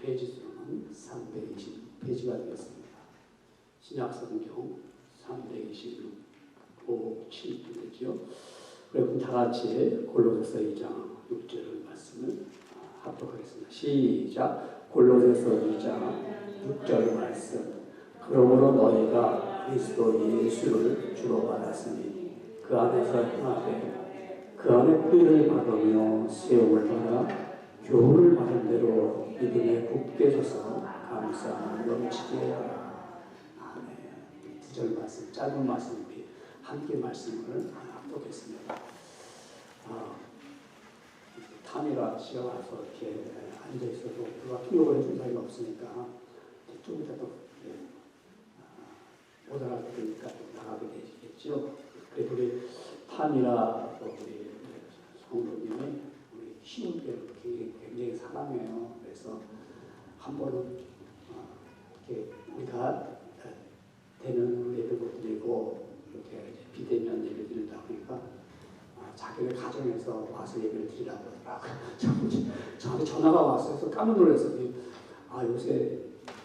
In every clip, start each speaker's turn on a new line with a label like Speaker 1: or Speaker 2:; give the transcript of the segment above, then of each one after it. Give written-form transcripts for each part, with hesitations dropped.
Speaker 1: 페이지 수는 320페이지가 되겠습니다. 신약성경 326, 5, 7죠. 그리고 다 같이 골로새서 2장 6절 말씀을 합독하겠습니다. 시작. 골로새서 2장 6절 말씀. 그러므로 너희가 그리스도 예수를 주로 받았으니 그 안에서 행하되 그 안에 피를 받으며 세움을 받아 교훈을 받은 대로 믿음에 굳게 서서 감사함을 넘치게 하라. 아멘. 2절 말씀, 짧은 말씀 우리 함께 말씀을 합독했습니다. 탐이라 씨가 와서 이렇게 앉아있어도 누가 기록을 해준 사이가 없으니까 좀 이따 또 못 알아들으니까 나가게 되시겠죠. 그래도 우리 탐이라 우리 성도님이 우리 쉬운 때를 굉장히 사랑해요. 그래서 한 번은 이렇게 우리가 대면 예배 못 드리고 이렇게 비대면 예배 드린다 보니까 자기네 가정에서 와서 예배를 드리라고 하더라고요. 저한테 전화가 왔어요. 그래서 깜짝 놀랐어요. 요새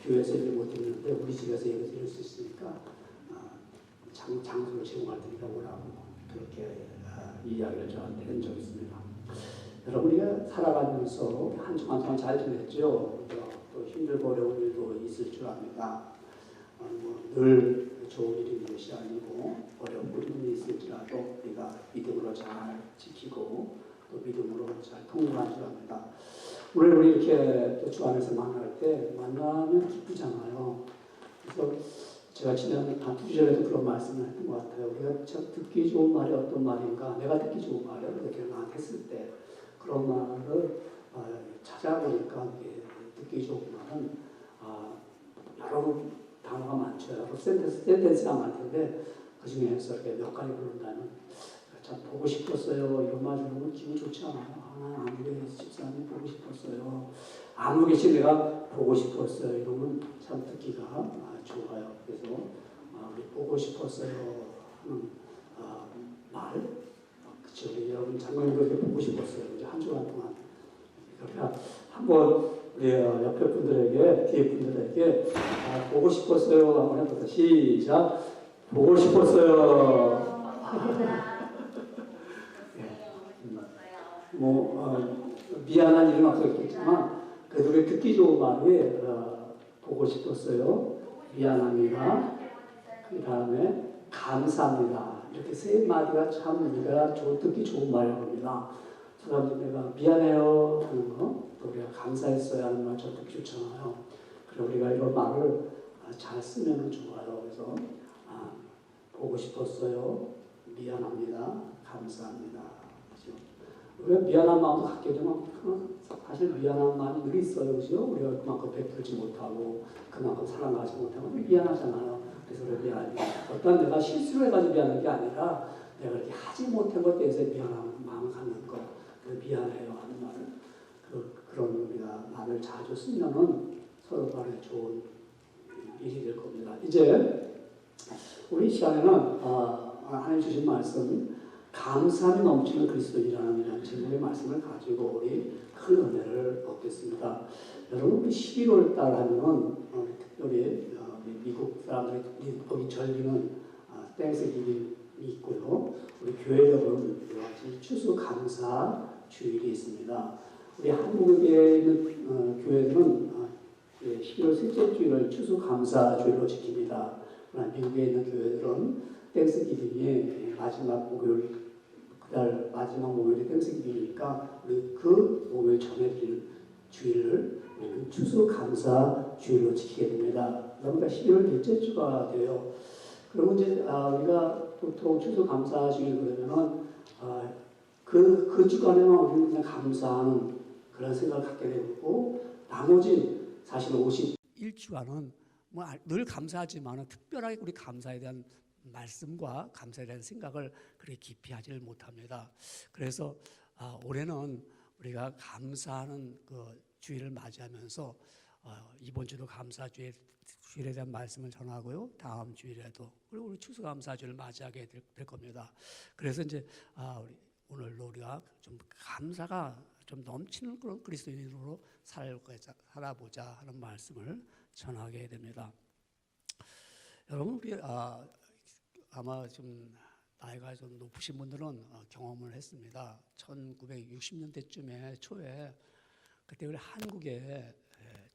Speaker 1: 교회에서 예배 못 드리는데 우리 집에서 예배 드릴 수 있으니까 장소를 제공할 테니까 오라고 그렇게 이야기를 저한테 한 적이 있습니다. 여러분, 우리가 살아가면서 한 주간 동안 잘 지냈죠. 또 힘들고 어려운 일도 있을 줄 압니다. 늘 좋은 일이 있는 것이 아니고 어렵고 힘든 일이 있을지라도 우리가 믿음으로 잘 지키고 또 믿음으로 잘 통과할 줄 압니다. 오늘 우리 이렇게 또 주 안에서 만날 때 만나면 기쁘잖아요. 그래서 제가 지난 한 2주전에도 그런 말씀을 했던 것 같아요. 우리가 참 듣기 좋은 말이 어떤 말인가, 내가 듣기 좋은 말이 이렇게 나한테 했을 때 그런 말을 찾아보니까 듣기 좋은 말은 여러 단어가 많죠. 여러 센텐스가 많을 텐데 그 중에서 이렇게 몇 가지 부른다면 참 보고 싶었어요. 이런 말 들으면 기분 좋지 않아요. 아무개 집사님 보고 싶었어요. 아무개 씨 내가 보고 싶었어요. 이러면 참 듣기가 좋아요. 그래서 우리 보고 싶었어요 하는 말, 그쵸. 우리 여러분 장로님도 이렇게 보고 싶었어요. 이제 한 주간 동안 그러니까 한번 우리 옆에 분들에게, 뒤에 분들에게 보고 싶었어요 한번 해보자. 시작. 보고 싶었어요. 미안한 일은 없었겠지만 그래도 우리 듣기 좋은 말이 보고 싶었어요. 미안합니다. 그 다음에 감사합니다. 이렇게 세 마디가 참 우리가 듣기 좋은 말입니다. 사람들 내가 미안해요 하는 거, 또 우리가 감사했어요 하는 말 참 듣기 좋잖아요. 그래 우리가 이런 말을 잘 쓰면 좋아요. 그래서 보고 싶었어요. 미안합니다. 감사합니다. 그렇죠? 우리가 미안한 마음도 갖게 되면 사실 미안한 마음이 늘 있어요. 그죠? 우리가 그만큼 베풀지 못하고 그만큼 사랑하지 못하고 미안하잖아요. 그래서 우리가 미안합니다. 어떤 내가 실수를 해가지고 미안한 게 아니라 내가 이렇게 하지 못한 것에 대해서 미안한 마음을 갖는 것, 미안해요 하는 말을 그런 우리가 말을 자주 쓰면은 서로 간에 좋은 일이 될 겁니다. 이제 우리 시간에는 하나님 주신 말씀 감사함이 넘치는 그리스도인이라는 제목의 말씀을 가지고 우리 큰 은혜를 얻겠습니다. 여러분 우리 11월 달 하면은 특별히 미국 사람들이 거기 절기는 땡스기빙이 있고요. 우리 교회들은 추수감사 주일이 있습니다. 우리 한국에 있는 교회들은 11월 셋째 주일을 추수감사 주일로 지킵니다. 그러나 미국에 있는 교회들은 땡스기빙의 마지막 목요일, 그달 마지막 목요일이 땡스기빙이니까 우리 그 목요일 전에 드릴 주일을 우리는 추수감사 주일로 지키게 됩니다. 그러니까 12월 넷째 주가 돼요. 그러면 이제 우리가 보통 추수감사 주일 그러면은 그 주간에만 우리는 그냥 감사하는 그런 생각을 갖게 되고 나머지 사실 51주간은 뭐 늘 감사하지만 특별하게 우리 감사에 대한 말씀과 감사에 대한 생각을 그렇게 깊이 하지를 못합니다. 그래서 올해는 우리가 감사하는 그 주일을 맞이하면서 이번 주도 감사주일에 대한 말씀을 전하고요. 다음 주일에도 그리고 우리 추수감사주를 맞이하게 될 겁니다. 그래서 이제 오늘로 우리가 좀 감사가 좀 넘치는 그런 그리스도인으로 살아보자 하는 말씀을 전하게 됩니다. 여러분, 우리 아마 좀 나이가 좀 높으신 분들은 경험을 했습니다. 1960년대쯤에 초에 그때 우리 한국에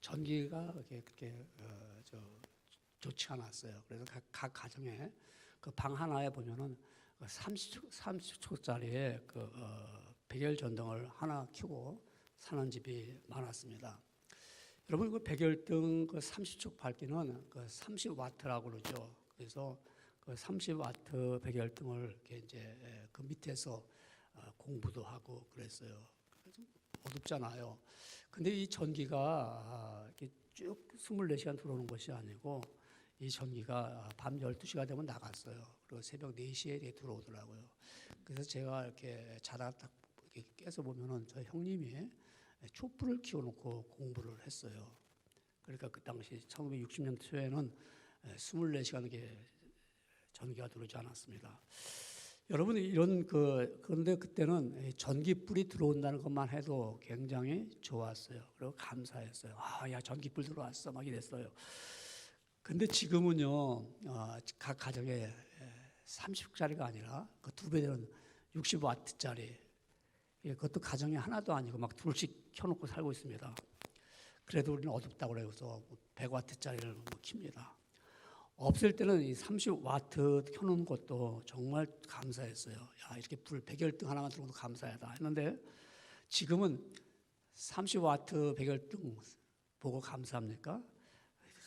Speaker 1: 전기가 그렇게 좋지 않았어요. 그래서 각 가정에 그 방 하나에 보면은 30초짜리 백열 전등을 하나 켜고 사는 집이 많았습니다. 여러분, 그 백열등 30초 밝기는 30와트라고 그러죠. 그래서 그 30와트 백열등을 이렇게 이제 그 밑에서 공부도 하고 그랬어요. 좀 어둡잖아요. 근데 이 전기가 이렇게 쭉 24시간 들어오는 것이 아니고 이 전기가 밤 12시가 되면 나갔어요. 그리고 새벽 4시에 이렇게 들어오더라고요. 그래서 제가 이렇게 자다가 딱 이렇게 깨서 보면은 저희 형님이 촛불을 켜놓고 공부를 했어요. 그러니까 그 당시 1960년 초에는 24시간 이렇게 전기가 들어오지 않았습니다. 여러분, 그런데 그때는 전기불이 들어온다는 것만 해도 굉장히 좋았어요. 그리고 감사했어요. 야, 전기불 들어왔어. 막 이랬어요. 근데 지금은요, 각 가정에 30짜리가 아니라 그 2배 되는 60와트짜리, 그것도 가정이 하나도 아니고 막 둘씩 켜놓고 살고 있습니다. 그래도 우리는 어둡다고 그래서 100와트짜리를 킵니다. 없을 때는 이 30와트 켜놓은 것도 정말 감사했어요. 야, 이렇게 백열등 하나만 들어도 감사하다 했는데 지금은 30와트 백열등 보고 감사합니까?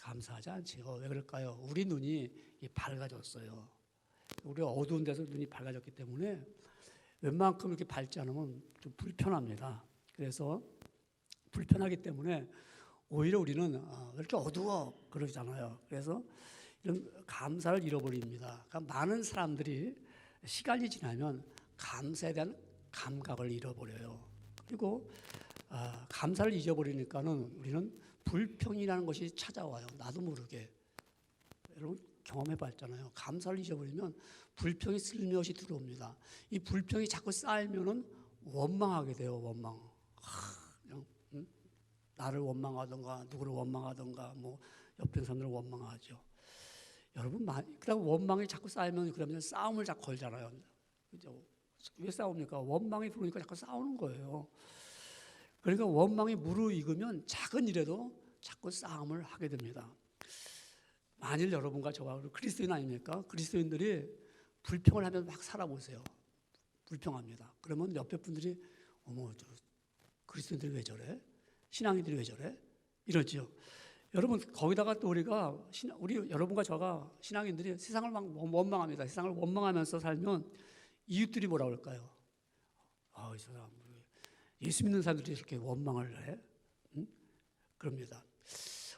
Speaker 1: 감사하지 않지요. 왜 그럴까요? 우리 눈이 밝아졌어요. 우리 어두운 데서 눈이 밝아졌기 때문에 웬만큼 이렇게 밝지 않으면 좀 불편합니다. 그래서 불편하기 때문에 오히려 우리는 왜 이렇게 어두워 그러잖아요. 그래서 이런 감사를 잃어버립니다. 그러니까 많은 사람들이 시간이 지나면 감사에 대한 감각을 잃어버려요. 그리고 감사를 잊어버리니까는 우리는 불평이라는 것이 찾아와요. 나도 모르게. 여러분 경험해봤잖아요. 감사를 잊어버리면 불평이 슬며시 들어옵니다. 이 불평이 자꾸 쌓이면은 원망하게 돼요. 원망. 그냥 나를 원망하던가 누구를 원망하던가 뭐 옆에 사람들을 원망하죠. 여러분 그다음 원망이 자꾸 쌓이면 그러면 싸움을 자꾸 걸잖아요. 그죠? 왜 싸웁니까? 원망이 들어오니까 자꾸 싸우는 거예요. 그러니까 원망이 무르익으면 작은 일에도 자꾸 싸움을 하게 됩니다. 만일 여러분과 저와 그리스도인 아닙니까? 그리스도인들이 불평을 하면 막 살아보세요. 불평합니다. 그러면 옆에 분들이 어머 저 그리스도인들이 왜 저래? 신앙인들이 왜 저래? 이러죠. 여러분 거기다가 또 우리 여러분과 저가 신앙인들이 세상을 막 원망합니다. 세상을 원망하면서 살면 이웃들이 뭐라 그럴까요? 이 사람 예수 믿는 사람들이 이렇게 원망을 해? 응? 그럽니다.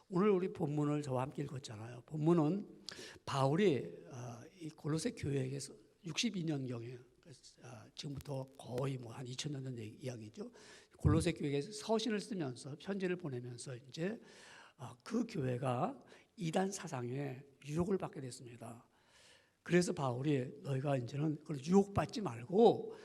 Speaker 1: 오늘 우리 본문을 저와 함께 읽었잖아요. 본문은 바울이 이 골로새 교회에게서 62년경에 지금부터 거의 뭐 한 2000년 전 이야기죠. 골로새 교회에 서신을 쓰면서 편지를 보내면서 이제 그 교회가 이단 사상에 유혹을 받게 됐습니다. 그래서 바울이 너희가 이제는 유혹받지 말고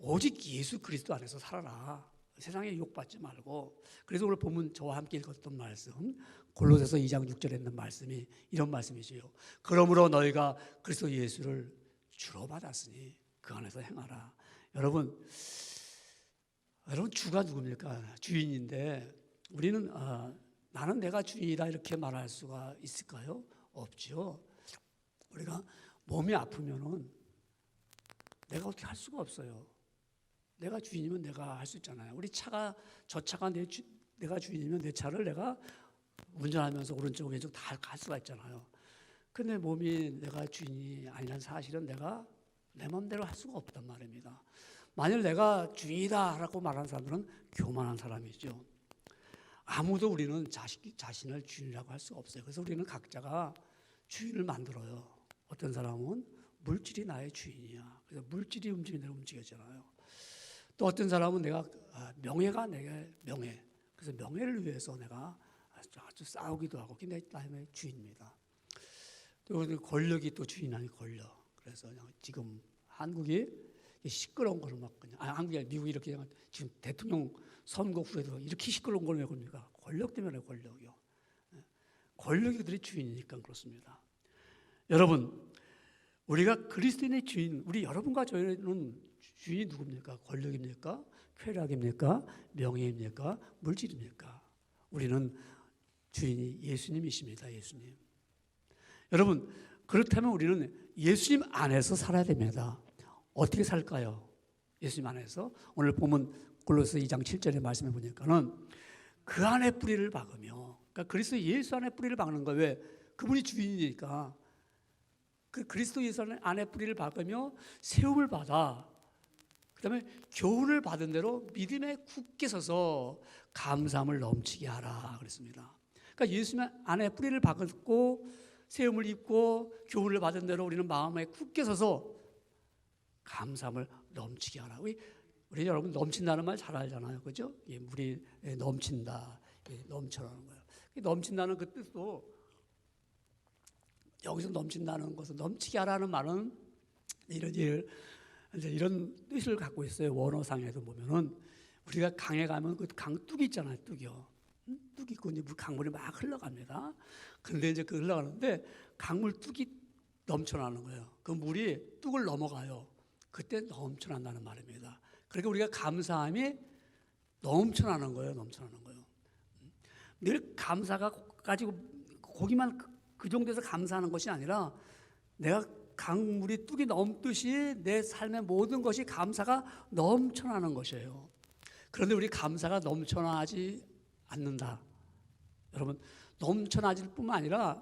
Speaker 1: 오직 예수 그리스도 안에서 살아라. 세상에 유혹받지 말고. 그래서 오늘 본문 저와 함께 읽었던 말씀 골로새서 2장 6절에 있는 말씀이 이런 말씀이지요. 그러므로 너희가 그리스도 예수를 주로 받았으니 그 안에서 행하라. 여러분 주가 누굽니까? 주인인데 우리는 나는 내가 주인이다 이렇게 말할 수가 있을까요? 없죠. 우리가 몸이 아프면은 내가 어떻게 할 수가 없어요. 내가 주인이면 내가 할 수 있잖아요. 우리 저 차가 내가 주인이면 내 차를 내가 운전하면서 오른쪽 왼쪽 다 갈 수가 있잖아요. 근데 몸이 내가 주인이 아니라는 사실은 내가 내 마음대로 할 수가 없단 말입니다. 만일 내가 주인이다라고 말하는 사람들은 교만한 사람이죠. 아무도 우리는 자신을 주인이라고 할 수가 없어요. 그래서 우리는 각자가 주인을 만들어요. 어떤 사람은 물질이 나의 주인이야. 그래서 물질이 움직이는 대로 움직여잖아요. 또 어떤 사람은 명예가 내게 명예. 그래서 명예를 위해서 내가 아주 싸우기도 하고 그게 나의 주인입니다. 또 권력이 또 주인 아닌 권력. 그래서 지금 한국이 시끄러운 거를 막 그냥 한국이 미국이 이렇게 지금 대통령 선거 후에도 이렇게 시끄러운 걸 왜 그럽니까? 권력 때문에 권력이요. 권력이 그들의 주인이니까 그렇습니다. 여러분, 우리가 그리스도인의 주인, 우리 여러분과 저희는 주인이 누굽니까? 권력입니까? 쾌락입니까? 명예입니까? 물질입니까? 우리는 주인이 예수님이십니다. 예수님. 여러분, 그렇다면 우리는 예수님 안에서 살아야 됩니다. 어떻게 살까요? 예수님 안에서. 오늘 보면 골로새 2장 7절의 말씀해 보니까는 그 안에 뿌리를 박으며, 그러니까 그리스도 예수 안에 뿌리를 박는 거예요. 왜? 그분이 주인이니까. 그 그리스도 예수 안에 뿌리를 박으며 세움을 받아, 그 다음에 교훈을 받은 대로 믿음에 굳게 서서 감사함을 넘치게 하라 그랬습니다. 그러니까 예수님 안에 뿌리를 박고 세움을 입고 교훈을 받은 대로 우리는 마음에 굳게 서서 감사함을 넘치게 하라. 우리 여러분 넘친다는 말 잘 알잖아요. 그죠? 물이 넘친다. 넘쳐라는 거예요. 넘친다는 그 뜻도, 여기서 넘친다는 것은, 넘치게 하라는 말은 이런 뜻을 갖고 있어요. 원어상에도 보면은 우리가 강에 가면 그 강 뚝이 있잖아요. 뚝이요. 뚝이 있고 이제 강물이 막 흘러갑니다. 그런데 이제 그 흘러가는데 강물 뚝이 넘쳐나는 거예요. 그 물이 뚝을 넘어가요. 그때 넘쳐난다는 말입니다. 그러니까 우리가 감사함이 넘쳐나는 거예요. 넘쳐나는 거예요. 늘 감사가 가지고 거기만 그 정도에서 감사하는 것이 아니라 내가 강물이 뚝이 넘듯이 내 삶의 모든 것이 감사가 넘쳐나는 것이에요. 그런데 우리 감사가 넘쳐나지 않는다. 여러분, 넘쳐나질 뿐만 아니라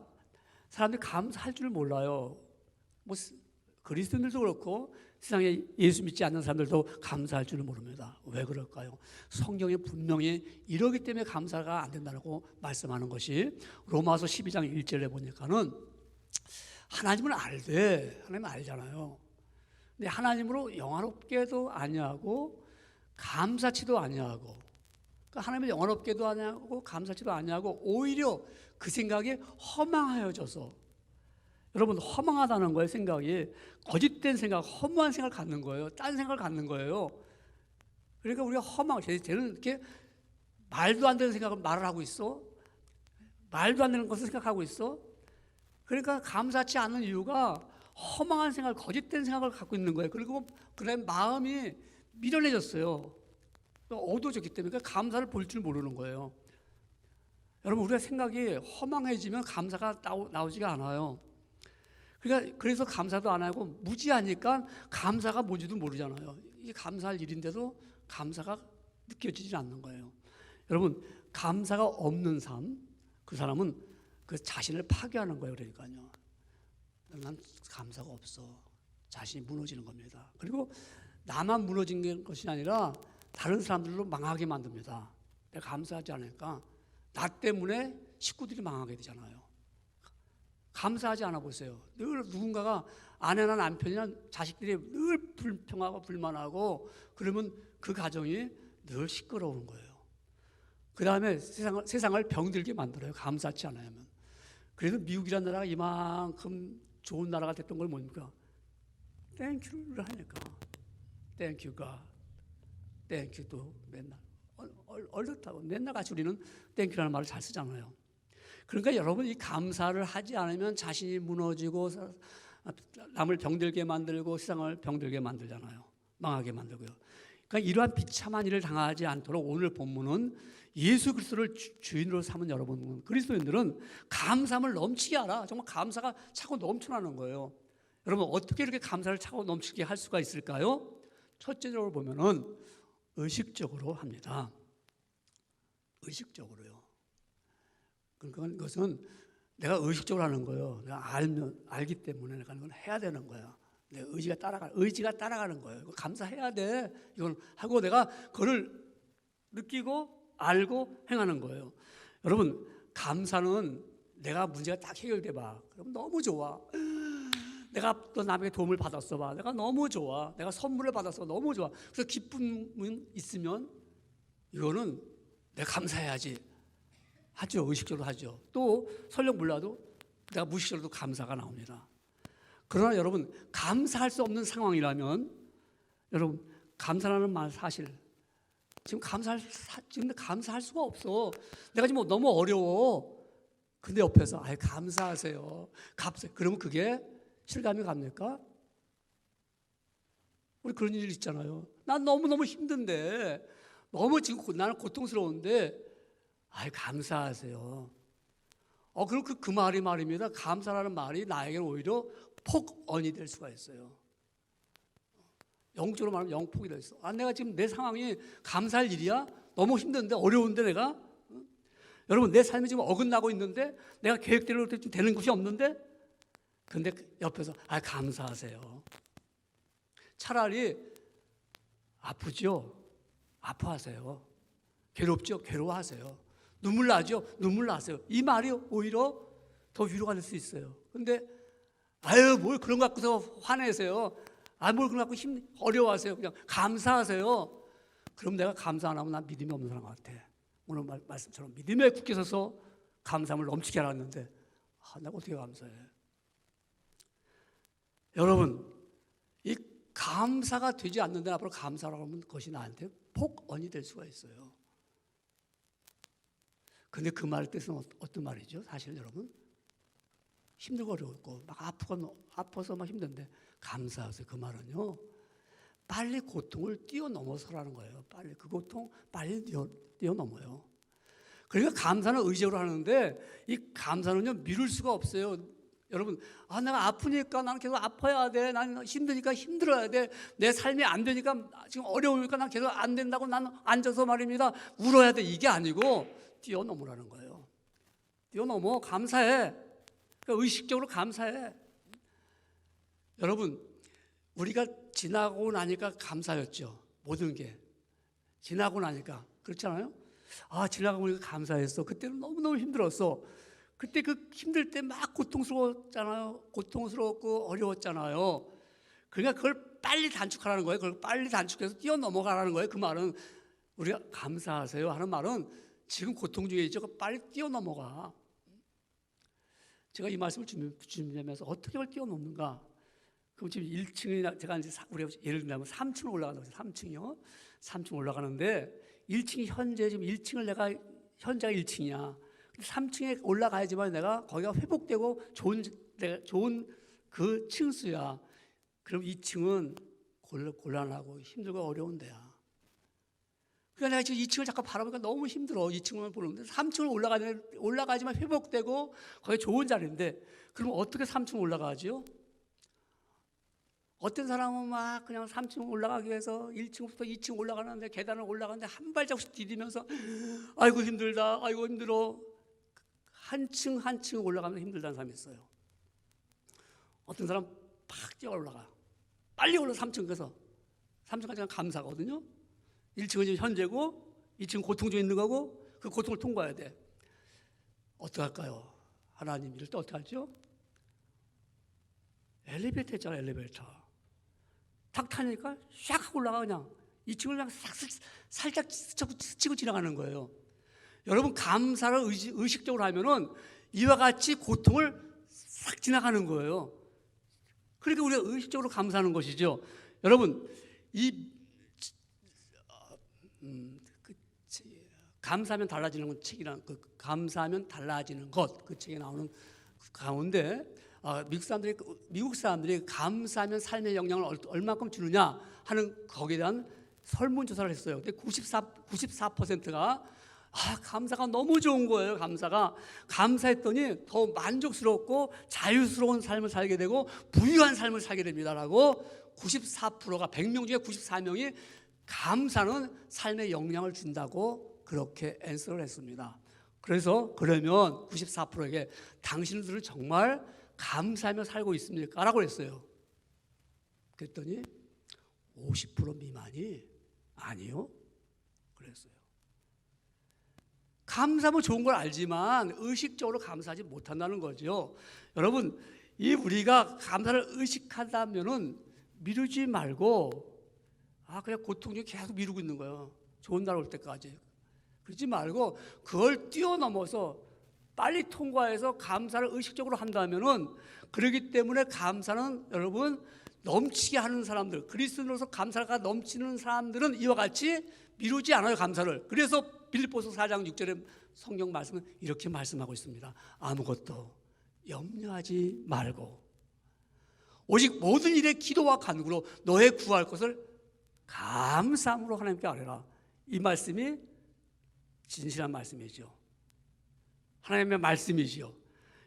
Speaker 1: 사람들이 감사할 줄 몰라요. 뭐 그리스도인들도 그렇고 세상에 예수 믿지 않는 사람들도 감사할 줄 모릅니다. 왜 그럴까요? 성경에 분명히 이러기 때문에 감사가 안 된다고 말씀하는 것이 로마서 12장 1절에 보니까는 하나님을 알되, 하나님 알잖아요. 근데 하나님으로 영화롭게도 아니하고 감사치도 아니하고, 그러니까 하나님을 영화롭게도 아니하고 감사치도 아니하고 오히려 그 생각이 허망하여져서, 여러분 허망하다는 거예요. 생각이 거짓된 생각, 허무한 생각을 갖는 거예요. 딴 생각을 갖는 거예요. 그러니까 우리가 쟤는 이렇게 말도 안 되는 생각을 말을 하고 있어. 말도 안 되는 것을 생각하고 있어. 그러니까 감사치 않는 이유가 허망한 생각, 거짓된 생각을 갖고 있는 거예요. 그리고 그래 마음이 미련해졌어요. 어두워졌기 때문에. 그러니까 감사를 볼 줄 모르는 거예요. 여러분, 우리가 생각이 허망해지면 감사가 나오지가 않아요. 그러니까 그래서 감사도 안 하고 무지하니까 감사가 뭔지도 모르잖아요. 이게 감사할 일인데도 감사가 느껴지지 않는 거예요. 여러분, 감사가 없는 삶, 그 사람은 그 자신을 파괴하는 거예요. 그러니까요. 난 감사가 없어. 자신이 무너지는 겁니다. 그리고 나만 무너진 것이 아니라 다른 사람들도 망하게 만듭니다. 내가 감사하지 않으니까 나 때문에 식구들이 망하게 되잖아요. 감사하지 않아 보세요. 늘 누군가가 아내나 남편이나 자식들이 늘 불평하고 불만하고 그러면 그 가정이 늘 시끄러운 거예요. 그 다음에 세상을 병들게 만들어요. 감사치 않으면. 그래서 미국이라는 나라가 이만큼 좋은 나라가 됐던 걸 뭡니까? 땡큐를 하니까. 땡큐가. 땡큐도 맨날. 얼릇하고 맨날 같이 우리는 땡큐라는 말을 잘 쓰잖아요. 그러니까 여러분, 이 감사를 하지 않으면 자신이 무너지고 남을 병들게 만들고 세상을 병들게 만들잖아요. 망하게 만들고요. 그러니까 이러한 비참한 일을 당하지 않도록 오늘 본문은 예수 그리스도를 주인으로 삼은 여러분 그리스도인들은 감사함을 넘치게 하라. 정말 감사가 차고 넘쳐나는 거예요. 여러분, 어떻게 이렇게 감사를 차고 넘치게 할 수가 있을까요? 첫째적으로 보면은 의식적으로 합니다. 의식적으로요. 그것은 내가 의식적으로 하는 거예요. 내가 알기 때문에 내가 그건 해야 되는 거야. 내 의지가 따라가는 거예요. 이거 감사해야 돼. 이건 하고 내가 그걸 느끼고 알고 행하는 거예요. 여러분, 감사는 내가 문제가 딱 해결돼 봐. 그럼 너무 좋아. 내가 또 남에게 도움을 받았어 봐. 내가 너무 좋아. 내가 선물을 받았어. 너무 좋아. 그래서 기쁨은 있으면 이거는 내가 감사해야지. 하죠. 의식적으로 하죠. 또 설령 몰라도 내가 무의식적으로도 감사가 나옵니다. 그러나 여러분, 감사할 수 없는 상황이라면 여러분, 감사라는 말 사실 지금 감사할 수가 없어. 내가 지금 너무 어려워. 근데 옆에서 감사하세요. 그러면 그게 실감이 갑니까? 우리 그런 일 있잖아요. 난 너무너무 힘든데, 너무 지금 나는 고통스러운데, 감사하세요. 그럼 그 말이 말입니다. 감사라는 말이 나에게는 오히려 폭언이 될 수가 있어요. 영적으로 말하면 영폭이 될 수 있어. 내가 지금 내 상황이 감사할 일이야? 너무 힘든데, 어려운데 내가? 여러분, 내 삶이 지금 어긋나고 있는데, 내가 계획대로 되는 것이 없는데, 근데 옆에서 감사하세요. 차라리 아프죠? 아파하세요. 괴롭죠? 괴로워하세요. 눈물 나죠? 눈물 나세요. 이 말이 오히려 더 위로가 될 수 있어요. 근데 뭘 그런 거 갖고서 화내세요. 뭘 그런 거 갖고 어려워하세요. 그냥 감사하세요. 그럼 내가 감사 안 하면 난 믿음이 없는 사람 같아. 오늘 말씀처럼 믿음에 굳게 서서 감사함을 넘치게 하았는데 내가 어떻게 감사해? 여러분, 이 감사가 되지 않는데 앞으로 감사라고 하면 그것이 나한테 폭언이 될 수가 있어요. 근데 그 말의 뜻은 어떤 말이죠? 사실 여러분, 힘들고 어려웠고 막 아파서 막 힘든데 감사하세요. 그 말은요, 빨리 고통을 뛰어넘어서라는 거예요. 빨리 그 고통 빨리 뛰어넘어요. 그러니까 감사는 의지로 하는데 이 감사는요 미룰 수가 없어요. 여러분, 내가 아프니까 나는 계속 아파야 돼. 나는 힘드니까 힘들어야 돼. 내 삶이 안 되니까 지금 어려우니까 난 계속 안 된다고 나는 앉아서 말입니다. 울어야 돼. 이게 아니고 뛰어넘으라는 거예요. 뛰어넘어. 감사해. 그러니까 의식적으로 감사해. 여러분, 우리가 지나고 나니까 감사였죠. 모든 게 지나고 나니까. 그렇잖아요. 지나가고 보니까 감사했어. 그때는 너무너무 힘들었어. 그때 그 힘들 때 막 고통스러웠잖아요. 고통스러웠고 어려웠잖아요. 그러니까 그걸 빨리 단축하라는 거예요. 그걸 빨리 단축해서 뛰어넘어가라는 거예요. 그 말은 우리가 감사하세요 하는 말은 지금 고통 중에 있죠. 빨리 뛰어넘어가. 제가 이 말씀을 준비하면서 어떻게 그걸 뛰어넘는가? 그럼 지금 1층이나 제가 이제 우리가 예를 들면 3층으로 올라간다고 해서 3층이요. 3층 올라가는데 1층이 현재 지금 1층을 내가 현재가 1층이야. 3층에 올라가야지만 내가 거기가 회복되고 좋은 그 층수야. 그럼 2층은 곤란하고 힘들고 어려운 데야. 그러니까 내가 지금 2층을 잠깐 바라보니까 너무 힘들어. 2층만 보는데 3층을 올라가지만 회복되고 거기 좋은 자리인데 그럼 어떻게 3층 올라가죠? 어떤 사람은 막 그냥 3층 올라가기 위해서 1층부터 2층 올라가는데 계단을 올라가는데 한 발짝씩 디디면서 아이고 힘들다. 아이고 힘들어. 한 층 한 층 올라가면 힘들다는 사람이 있어요. 어떤 사람 팍 뛰어 올라가. 빨리 올라 3층 가서 3층까지 감사거든요. 1층은 지금 현재고 2층은 고통 중에 있는 거고 그 고통을 통과해야 돼. 어떻게 할까요? 하나님 이럴 때 어떻게 하죠? 엘리베이터 있잖아. 엘리베이터 탁 타니까 샥 하고 올라가. 그냥 2층을 그냥 살짝 스치고 지나가는 거예요. 여러분, 감사를 의식적으로 하면은 이와 같이 고통을 싹 지나가는 거예요. 그러니까 우리가 의식적으로 감사하는 것이죠. 여러분, 감사하면 달라지는 것 책이란 그 감사하면 달라지는 것 그 책에 나오는 그 가운데 미국 사람들이 감사하면 삶의 영향을 얼마큼 주느냐 하는 거기에 대한 설문조사를 했어요. 근데 94%가 감사가 너무 좋은 거예요. 감사했더니 더 만족스럽고 자유스러운 삶을 살게 되고 부유한 삶을 살게 됩니다라고 94%가 100명 중에 94명이 감사는 삶에 영향을 준다고 그렇게 앤서를 했습니다. 그러면 94%에게 당신들은 정말 감사하며 살고 있습니까? 라고 했어요. 그랬더니 50% 미만이 아니요 그랬어요. 감사하면 좋은 걸 알지만 의식적으로 감사하지 못한다는 거죠. 여러분, 우리가 감사를 의식한다면은 미루지 말고 그냥 고통 중에 계속 미루고 있는 거예요. 좋은 날 올 때까지. 그러지 말고 그걸 뛰어넘어서 빨리 통과해서 감사를 의식적으로 한다면은 그렇기 때문에 감사는 여러분 넘치게 하는 사람들, 그리스도로서 감사가 넘치는 사람들은 이와 같이 미루지 않아요, 감사를. 그래서 빌립보서 4장 6절에 성경 말씀은 이렇게 말씀하고 있습니다. 아무것도 염려하지 말고 오직 모든 일에 기도와 간구로 너의 구할 것을 감사함으로 하나님께 아뢰라. 이 말씀이 진실한 말씀이죠. 하나님의 말씀이지요.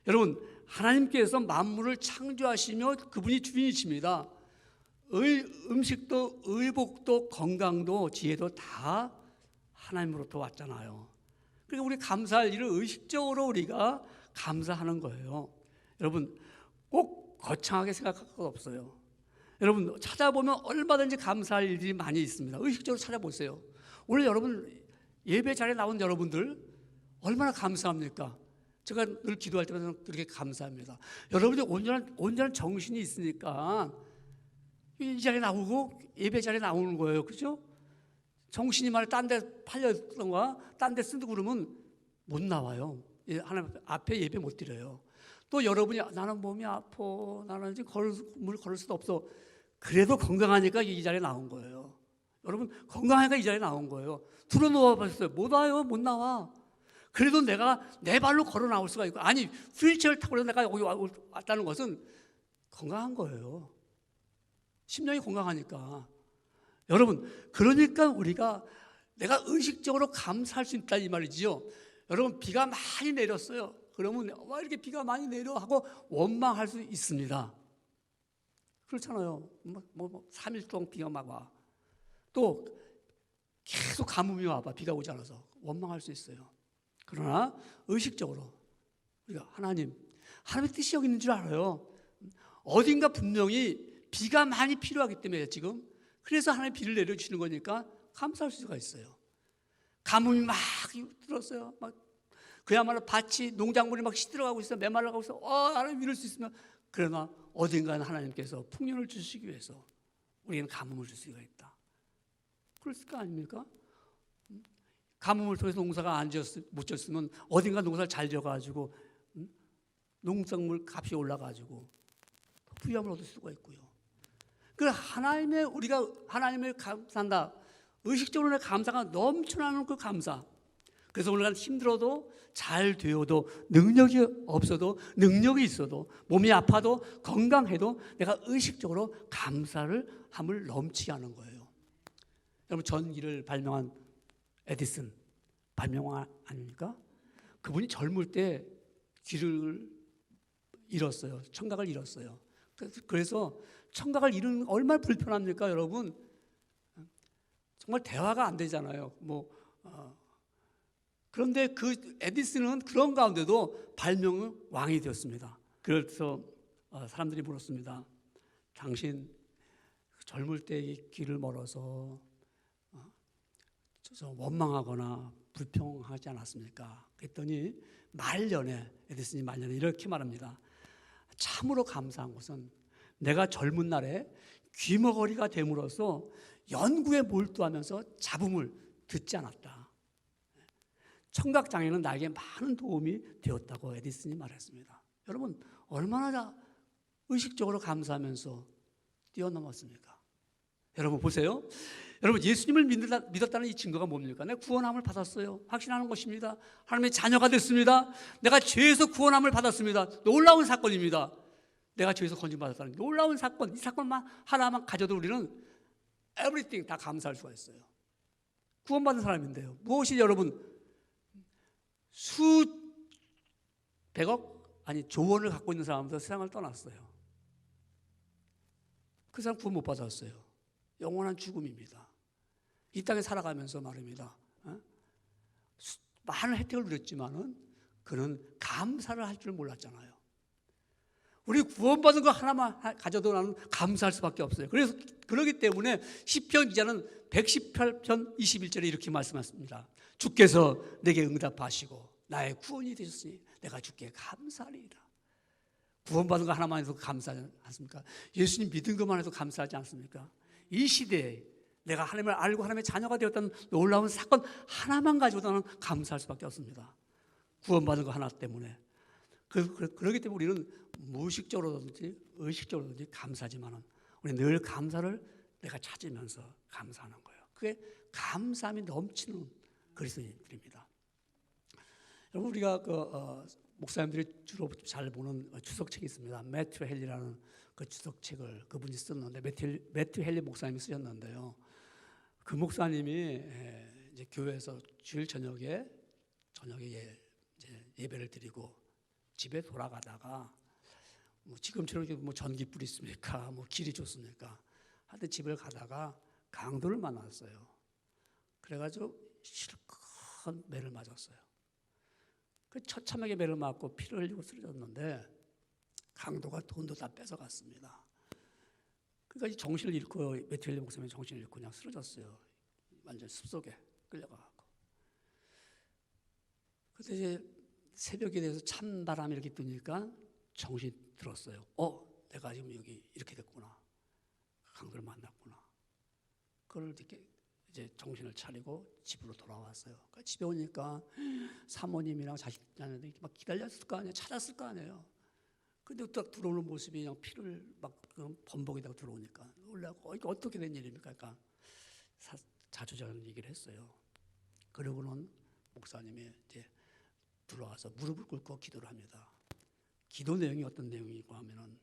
Speaker 1: 여러분, 하나님께서 만물을 창조하시며 그분이 주인이십니다. 음식도 의복도 건강도 지혜도 다 하나님으로부터 왔잖아요. 그러니까 우리 감사할 일을 의식적으로 우리가 감사하는 거예요. 여러분, 꼭 거창하게 생각할 것 없어요. 여러분, 찾아보면 얼마든지 감사할 일이 많이 있습니다. 의식적으로 찾아보세요. 오늘 여러분 예배 자리에 나온 여러분들 얼마나 감사합니까? 제가 늘 기도할 때마다 그렇게 감사합니다. 여러분이 온전한 정신이 있으니까 이 자리에 나오고 예배 자리에 나오는 거예요. 그렇죠? 정신이 말 딴 데 팔렸던가 딴 데 쓰고 그러면 못 나와요. 하나님 앞에 예배 못 드려요. 또 여러분이 나는 몸이 아파, 나는 지금 걸을 수도 없어. 그래도 건강하니까 이 자리에 나온 거예요. 여러분 건강하니까 이 자리에 나온 거예요. 들어놓아 봤어요. 못 와요, 못 나와. 그래도 내가 내 발로 걸어 나올 수가 있고, 아니 휠체어를 타고 내가 여기 왔다는 것은 건강한 거예요. 심령이 건강하니까. 여러분, 그러니까 우리가 내가 의식적으로 감사할 수 있다 이 말이지요. 여러분, 비가 많이 내렸어요. 그러면 와 이렇게 비가 많이 내려 하고 원망할 수 있습니다. 그렇잖아요. 3일 동안 비가 막 와. 또 계속 가뭄이 와봐. 비가 오지 않아서 원망할 수 있어요. 그러나 의식적으로 우리가 하나님의 뜻이 여기 있는 줄 알아요. 어딘가 분명히 비가 많이 필요하기 때문에 지금 그래서 하나님 비를 내려주시는 거니까 감사할 수가 있어요. 가뭄이 막 들었어요. 막 그야말로 밭이 농작물이 막 시들어가고 있어, 메말라가고 있어. 하나님 이럴 수 있으면, 그러나 어딘가는 하나님께서 풍년을 주시기 위해서 우리는 가뭄을 줄 수가 있다. 그랬을 거 아닙니까? 가뭄을 통해서 농사가 못 졌으면 어딘가 농사를 잘 지어가지고 농작물 값이 올라가지고 부유함을 얻을 수가 있고요. 그래서 우리가 하나님을 감사한다. 의식적으로 내 감사가 넘쳐나는 그 감사. 그래서 오늘 난 힘들어도 잘 되어도 능력이 없어도 능력이 있어도 몸이 아파도 건강해도 내가 의식적으로 감사를 함을 넘치게 하는 거예요. 여러분, 전기를 발명한 에디슨 발명왕 아닙니까? 그분이 젊을 때 귀를 잃었어요. 청각을 잃었어요. 그래서 청각을 잃은 얼마나 불편합니까, 여러분? 정말 대화가 안 되잖아요. 그런데 그 에디슨은 그런 가운데도 발명의 왕이 되었습니다. 그래서 사람들이 물었습니다. 당신 젊을 때 귀를 멀어서 원망하거나 불평하지 않았습니까? 그랬더니 에디슨이 말년에 이렇게 말합니다. 참으로 감사한 것은 내가 젊은 날에 귀머거리가 됨으로써 연구에 몰두하면서 잡음을 듣지 않았다. 청각장애는 나에게 많은 도움이 되었다고 에디슨이 말했습니다. 여러분, 얼마나 의식적으로 감사하면서 뛰어넘었습니까? 여러분 보세요. 여러분, 예수님을 믿었다는 이 증거가 뭡니까? 내가 구원함을 받았어요. 확신하는 것입니다. 하나님의 자녀가 됐습니다. 내가 죄에서 구원함을 받았습니다. 놀라운 사건입니다. 내가 죄에서 건진받았다는 놀라운 사건. 이 사건만 하나만 가져도 우리는 everything 다 감사할 수가 있어요. 구원받은 사람인데요. 무엇이 여러분 백억 아니 조원을 갖고 있는 사람도 세상을 떠났어요. 그 사람 구원 못 받았어요. 영원한 죽음입니다. 이 땅에 살아가면서 말입니다. 많은 혜택을 누렸지만은 그는 감사를 할 줄 몰랐잖아요. 우리 구원받은 거 하나만 가져도 나는 감사할 수밖에 없어요. 그래서 그렇기 때문에 시편 기자는 118편 21절에 이렇게 말씀하십니다. 주께서 내게 응답하시고 나의 구원이 되셨으니 내가 주께 감사하리이다. 구원받은 거 하나만 해도 감사하지 않습니까? 예수님 믿은 것만 해도 감사하지 않습니까? 이 시대에 내가 하나님을 알고 하나님의 자녀가 되었다는 놀라운 사건 하나만 가지고도 나는 감사할 수밖에 없습니다. 구원받은 거 하나 때문에. 그렇기 때문에 우리는 무의식적으로든지 의식적으로든지 감사하지만은 우리 늘 감사를 내가 찾으면서 감사하는 거예요. 그게 감사함이 넘치는 그리스도인들입니다. 여러분, 우리가 목사님들이 주로 잘 보는 주석책이 있습니다. 매튜 헨리라는 그 주석책을 그분이 썼는데, 매튜 헨리 목사님이 쓰셨는데요. 그 목사님이 이제 교회에서 주일 저녁에 예배를 드리고 집에 돌아가다가 뭐 지금처럼 뭐 전기불이 있습니까? 뭐 길이 좋습니까? 하여튼 집을 가다가 강도를 만났어요. 그래가지고 실컷 매를 맞았어요. 그 처참하게 매를 맞고 피를 흘리고 쓰러졌는데 강도가 돈도 다 뺏어갔습니다. 그러니까 정신을 잃고 매튜 헨리 목사님이 정신을 잃고 그냥 쓰러졌어요. 완전 숲속에 끌려가고. 그때 이제 새벽에 대해서 찬바람이 이렇게 뜨니까 정신이 들었어요. 내가 지금 여기 이렇게 됐구나. 강도를 만났구나. 그걸 이렇게 이제 정신을 차리고 집으로 돌아왔어요. 그러니까 집에 오니까 사모님이랑 자식들한테 막 기다렸을 거 아니에요. 찾았을 거 아니에요. 근데 딱 들어오는 모습이 그냥 피를 막 범벅에다가 들어오니까 놀라고 이게 어떻게 된 일입니까? 그러니까 자주자는 얘기를 했어요. 그러고는 목사님이 이제 들어와서 무릎을 꿇고 기도를 합니다. 기도 내용이 어떤 내용이고 하면은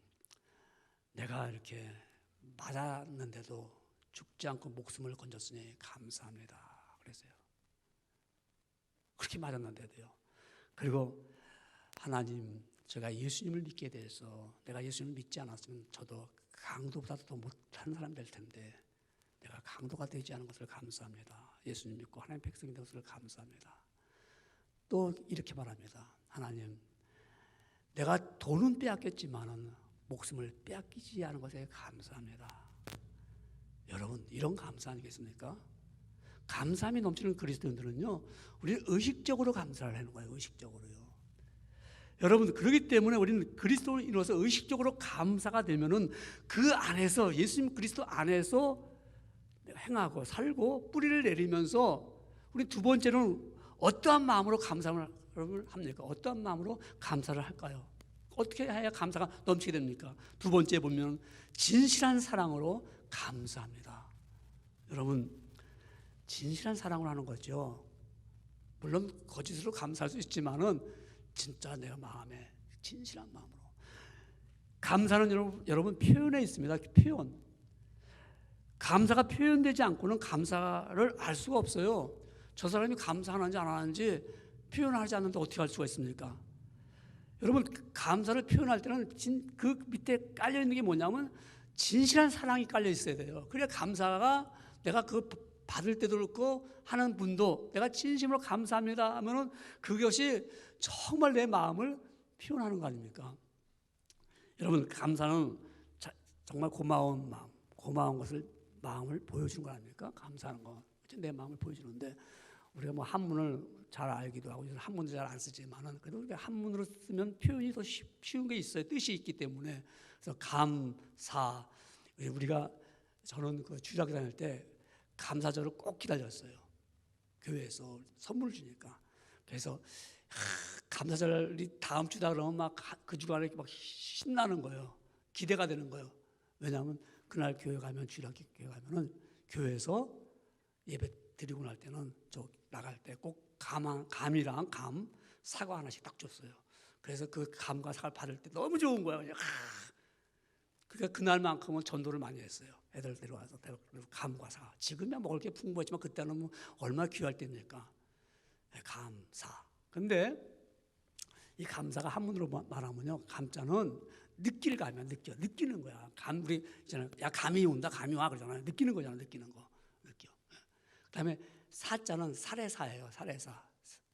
Speaker 1: 내가 이렇게 맞았는데도 죽지 않고 목숨을 건졌으니 감사합니다. 그랬어요. 그렇게 맞았는데도요. 그리고 하나님, 제가 예수님을 믿게 돼서 내가 예수님을 믿지 않았으면 저도 강도보다도 더 못한 사람 될 텐데 내가 강도가 되지 않은 것을 감사합니다. 예수님 믿고 하나님 백성이 된 것을 감사합니다. 또 이렇게 말합니다. 하나님, 내가 돈은 빼앗겼지만은 목숨을 빼앗기지 않은 것에 감사합니다. 여러분, 이런 감사 아니겠습니까? 감사함이 넘치는 그리스도인들은요, 우리는 의식적으로 감사를 하는 거예요. 의식적으로요. 여러분, 그렇기 때문에 우리는 그리스도인으로서 의식적으로 감사가 되면은 그 안에서, 예수님 그리스도 안에서 행하고 살고 뿌리를 내리면서, 우리 두 번째는 어떠한 마음으로 감사를 합니까? 어떠한 마음으로 감사를 할까요? 어떻게 해야 감사가 넘치게 됩니까? 두 번째 보면 진실한 사랑으로 감사합니다. 여러분, 진실한 사랑으로 하는 거죠. 물론 거짓으로 감사할 수 있지만은 진짜 내가 마음에 진실한 마음으로. 감사는 여러분 표현에 있습니다. 표현. 감사가 표현되지 않고는 감사를 알 수가 없어요. 저 사람이 감사하는지 안 하는지 표현하지 않는데 어떻게 할 수가 있습니까? 여러분, 감사를 표현할 때는 그 밑에 깔려 있는 게 뭐냐면 진실한 사랑이 깔려 있어야 돼요. 그래야 감사가 내가 그 받을 때도 그렇고 하는 분도 내가 진심으로 감사합니다 하면은 그것이 정말 내 마음을 표현하는 거 아닙니까? 여러분, 감사는 정말 고마운 마음, 고마운 것을 마음을 보여주는 거 아닙니까? 감사하는 거. 내 마음을 보여주는데 우리가 뭐 한문을 잘 알기도 하고 한문도 잘 안 쓰지만은 그래도 우리가 한문으로 쓰면 표현이 더 쉬운 게 있어요. 뜻이 있기 때문에. 그래서 감사. 저는 그 주일학교 다닐 때 감사절을 꼭 기다렸어요. 교회에서 선물을 주니까. 그래서 감사절이 다음 주다 그러면 막 그 주간에 막 신나는 거예요. 기대가 되는 거예요. 왜냐하면 그날 교회 가면, 주일학교 교회 가면은 교회에서 예배 드리고 날 때는 저 나갈 때 꼭 감이랑 사과 하나씩 딱 줬어요. 그래서 그 감과 사과를 받을 때 너무 좋은 거예요. 그러니까 그날만큼은 전도를 많이 했어요. 애들 데려와서 감과 사과. 지금이야 먹을 게 풍부했지만 그때는 뭐 얼마나 귀할 때입니까? 감사. 근데 이 감사가 한문으로 말하면요, 감자는 느낄 감이야. 느끼는 거야. 우리 있잖아요. 야, 감이 온다, 감이 와 그러잖아요. 느끼는 거잖아요. 느끼는 거. 그다음에 사자는 사례사예요. 사례사.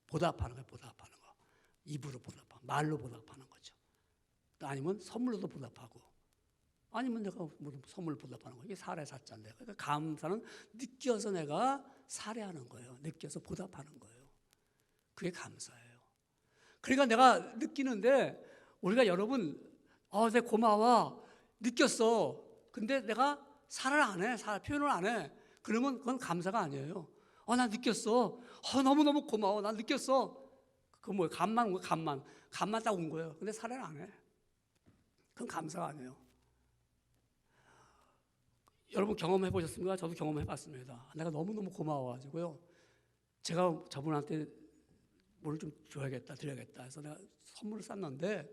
Speaker 1: 보답하는 거예요. 보답하는 거. 입으로 보답하고 말로 보답하는 거죠. 아니면 선물로도 보답하고 아니면 내가 뭐 선물 보답하는 거. 이게 사례사자인데. 그러니까 감사는 느껴서 내가 사례하는 거예요. 느껴서 보답하는 거예요. 그게 감사예요. 그러니까 내가 느끼는데 우리가 여러분 내가 고마워 느꼈어. 근데 내가 사를 안 해. 표현을 안 해. 그러면 그건 감사가 아니에요. 나 느꼈어. 너무너무 고마워. 나 느꼈어. 그건 뭐예요? 감만 온 거예요. 감만 딱 온 거예요. 근데 사례를 안 해. 그건 감사가 아니에요. 여러분 경험해 보셨습니까? 저도 경험해 봤습니다. 내가 너무너무 고마워가지고요. 제가 저분한테 뭘 좀 줘야겠다, 드려야겠다 해서 내가 선물을 쌌는데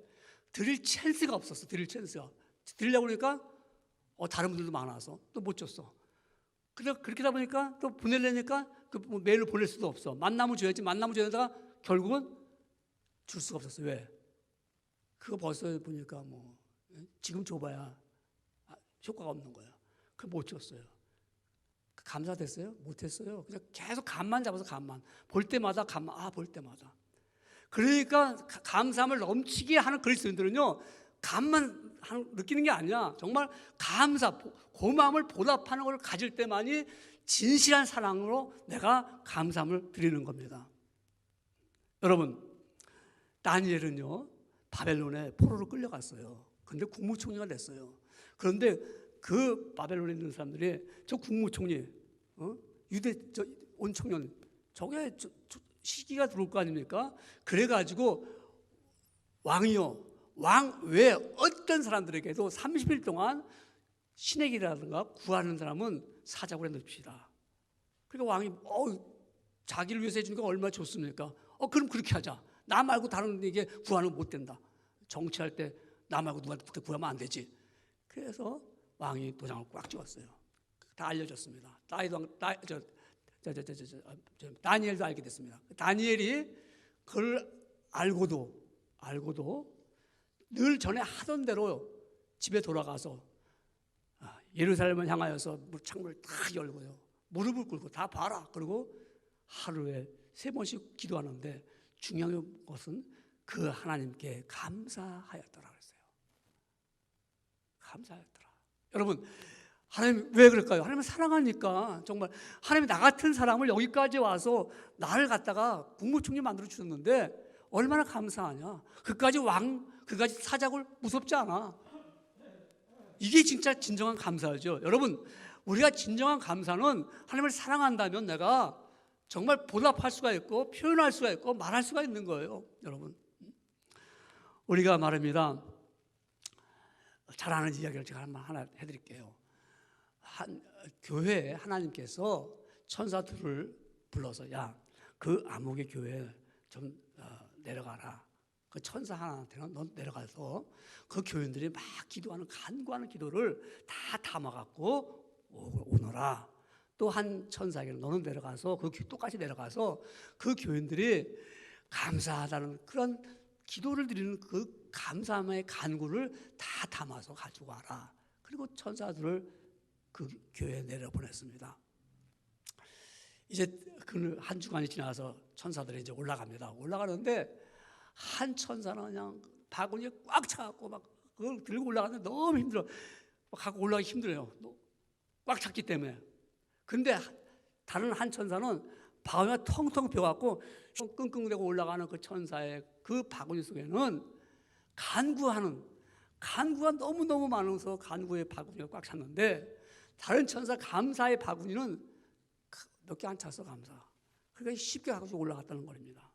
Speaker 1: 드릴 찬스가 없었어. 드릴 찬스가. 드리려고 그러니까 다른 분들도 많아서 또 못 줬어. 그렇게 하다 보니까 또 보내려니까 뭐 메일로 보낼 수도 없어. 만나면 줘야지. 만나면 줘야 되다가 결국은 줄 수가 없었어. 왜? 그거 벌써 보니까 뭐 지금 줘봐야 효과가 없는 거야. 그걸 못 줬어요. 감사됐어요? 못했어요. 그냥 계속 감만 잡아서 감만. 볼 때마다 감만. 볼 때마다. 그러니까 감사함을 넘치게 하는 그리스도인들은요, 감만 느끼는 게 아니야. 정말 감사, 고마움을 보답하는 걸 가질 때만이 진실한 사랑으로 내가 감사함을 드리는 겁니다. 여러분, 다니엘은요, 바벨론에 포로로 끌려갔어요. 근데 국무총리가 됐어요. 그런데 그 바벨론에 있는 사람들이 저 국무총리, 유대 온 청년, 저게 시기가 들어올 거 아닙니까? 그래가지고 왕이요, 왕 외에 어떤 사람들에게도 30일 동안 신의 길이라든가 구하는 사람은 사자굴에 넣읍시다. 그러니까 왕이 자기를 위해서 해주니까 얼마나 좋습니까? 그럼 그렇게 하자. 나 말고 다른 에게 구하는 못 된다. 정치할 때 나 말고 누구한테 구하면 안 되지. 그래서 왕이 도장을 꽉 찍었어요. 다 알려졌습니다. 다니엘도 알게 됐습니다. 다니엘이 그걸 알고도 늘 전에 하던 대로 집에 돌아가서 예루살렘을 향하여서 창문을 다 열고요, 무릎을 꿇고 다 봐라. 그리고 하루에 3번씩 기도하는데 중요한 것은 그 하나님께 감사하였더라 그랬어요. 감사하였더라. 여러분, 하나님 왜 그럴까요? 하나님을 사랑하니까. 정말 하나님이 나 같은 사람을 여기까지 와서 나를 갖다가 국무총리 만들어 주셨는데 얼마나 감사하냐. 그까지 왕, 그까지 사자굴 무섭지 않아. 이게 진짜 진정한 감사죠. 여러분, 우리가 진정한 감사는 하나님을 사랑한다면 내가 정말 보답할 수가 있고 표현할 수가 있고 말할 수가 있는 거예요. 여러분, 우리가 말합니다. 잘 아는 이야기를 제가 하나 해드릴게요. 교회에 하나님께서 천사 둘을 불러서 야, 그 암흑의 교회에 좀 내려가라. 그 천사 하나한테는 넌 내려가서 그 교인들이 막 기도하는 간구하는 기도를 다 담아갖고 오너라. 또 한 천사에게는 너는 내려가서 똑같이 내려가서 그 교인들이 감사하다는 그런 기도를 드리는 그 감사함의 간구를 다 담아서 가지고 와라. 그리고 천사들을 그 교회에 내려보냈습니다. 이제 그 한 주간이 지나서 천사들이 이제 올라갑니다. 올라가는데 한 천사는 그냥 바구니에 꽉 차갖고 막 그걸 들고 올라가는데 너무 힘들어. 갖고 올라가기 힘들어요. 꽉 찼기 때문에. 근데 다른 한 천사는 바구니가 텅텅 비어갖고 끙끙대고 올라가는 그 천사의 그 바구니 속에는 간구가 너무너무 많아서 간구의 바구니가 꽉 찼는데 다른 천사 감사의 바구니는 몇 개 안 찼어. 감사. 그러니까 쉽게 가지고 올라갔다는 겁니다.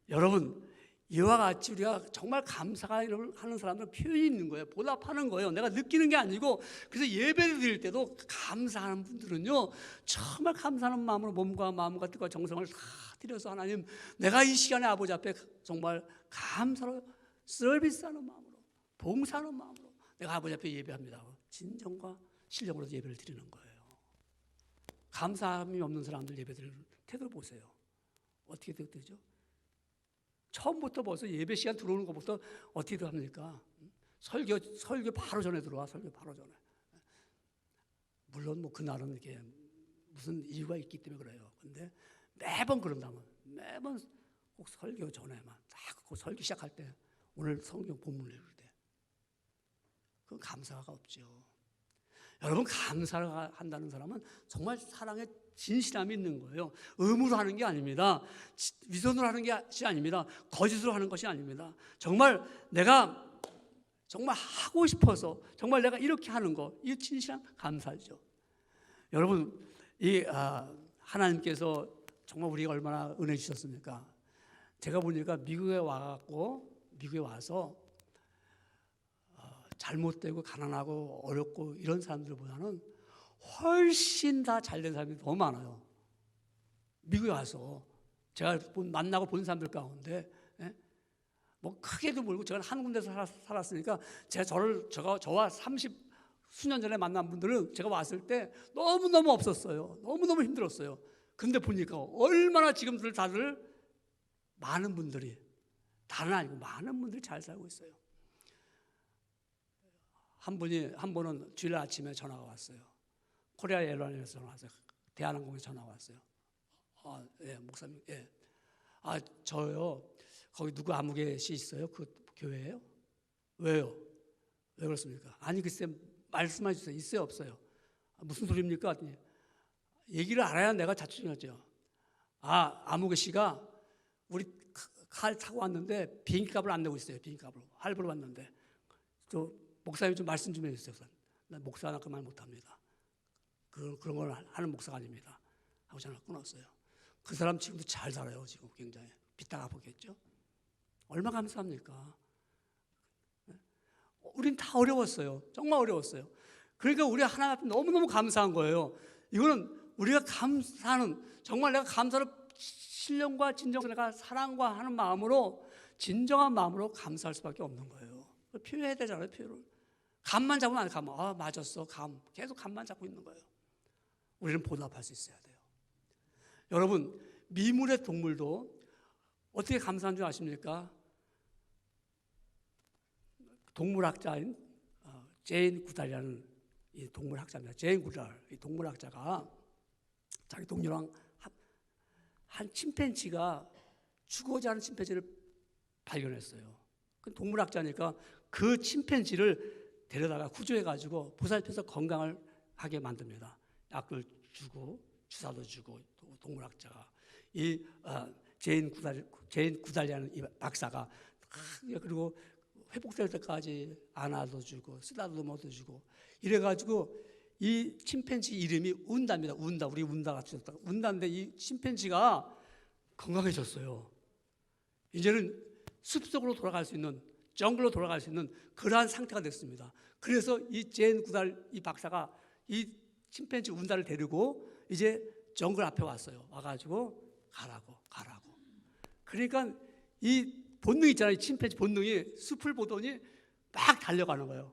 Speaker 1: 여러분, 이와 같이 우리가 정말 감사가 하는 사람들은 표현이 있는 거예요. 보답하는 거예요. 내가 느끼는 게 아니고. 그래서 예배를 드릴 때도 감사하는 분들은요, 정말 감사하는 마음으로 몸과 마음과 뜻과 정성을 다 드려서 하나님, 내가 이 시간에 아버지 앞에 정말 감사로 서비스하는 마음으로, 봉사하는 마음으로 내가 아버지 앞에 예배합니다. 진정과 실력으로 예배를 드리는 거예요. 감사함이 없는 사람들 예배 드리는 태도를 보세요. 어떻게 되죠? 처음부터 벌써 예배 시간 들어오는 것부터 어떻게 합니까? 설교 바로 전에 들어와. 설교 바로 전에. 물론 뭐 그날은 이게 무슨 이유가 있기 때문에 그래요. 근데 매번 그런다면 매번 꼭 설교 전에만 딱 그 설교 시작할 때 오늘 성경 본문을 읽을 때 그건 감사가 없죠. 여러분, 감사를 한다는 사람은 정말 사랑에 진실함이 있는 거예요. 의무로 하는 게 아닙니다. 위선으로 하는 것이 아닙니다. 거짓으로 하는 것이 아닙니다. 정말 내가 정말 하고 싶어서 정말 내가 이렇게 하는 거, 이 진실한 감사죠. 여러분, 하나님께서 정말 우리가 얼마나 은혜 주셨습니까? 제가 보니까 미국에 와서 잘못되고 가난하고 어렵고 이런 사람들보다는 훨씬 다 잘된 사람이 너무 많아요. 미국에 와서 제가 만나고 본 사람들 가운데, 예? 뭐 크게도 모르고 제가 한 군데서 살았으니까 저와 30 수년 전에 만난 분들은 제가 왔을 때 너무너무 없었어요. 너무너무 힘들었어요. 근데 보니까 얼마나 지금들 다들 많은 분들이, 다른 아니고 많은 분들이 잘 살고 있어요. 한 번은 주일 아침에 전화가 왔어요. 코리아 에어라인에서 전화 왔어요. 대한항공에서 전화가 왔어요. 예, 목사님, 예. 저요, 거기 누구 아무개 씨 있어요? 그 교회예요? 왜요? 왜 그렇습니까? 아니, 글쎄, 말씀해 주세요. 있어요, 없어요? 무슨 소리입니까? 얘기를 알아야 내가 자충하죠. 아무개 씨가 우리 칼 타고 왔는데 비행기값을 안 내고 있어요. 비행기값을 할부로 왔는데, 또 목사님 좀 말씀 좀 해주세요. 난 목사나 그 말 못합니다. 그런 걸 하는 목사가 아닙니다. 하고 전화 끊었어요. 그 사람 지금도 잘 살아요. 지금 굉장히 빚다가 보겠죠. 얼마 감사합니까? 우린 다 어려웠어요. 정말 어려웠어요. 그러니까 우리 하나님 앞에 너무너무 감사한 거예요. 이거는 우리가 감사하는, 정말 내가 감사를 신령과 진정과 내가 사랑과 하는 마음으로, 진정한 마음으로 감사할 수밖에 없는 거예요. 표현해야 되잖아요. 표현을. 감만 잡으면 안 돼. 감. 맞았어. 계속 감만 잡고 있는 거예요. 우리는 보답할 수 있어야 돼요. 여러분, 미물의 동물도 어떻게 감사한 줄 아십니까? 동물학자인 제인 구달이라는 이 동물학자입니다. 제인 구달, 이 동물학자가 자기 동료랑 한 침팬지가 죽어가지 않은 침팬지를 발견했어요. 그 동물학자니까 그 침팬지를 데려다가 구조해가지고 보살펴서 건강을 하게 만듭니다. 약을 주고 주사도 주고, 또 동물학자가 이 제인 구달이라는 이 박사가 그리고 회복될 때까지 안아도 주고 쓰다듬어도 주고 이래가지고 이 침팬지 이름이 운다입니다. 운다. 우리 운다 같이 운다인데 이 침팬지가 건강해졌어요. 이제는 숲속으로 돌아갈 수 있는, 정글로 돌아갈 수 있는 그러한 상태가 됐습니다. 그래서 이 제인 구달 이 박사가 이 침팬지 운다를 데리고 이제 정글 앞에 왔어요. 와가지고 가라고. 그러니까 이 본능 있잖아요. 이 침팬지 본능이 숲을 보더니 막 달려가는 거예요.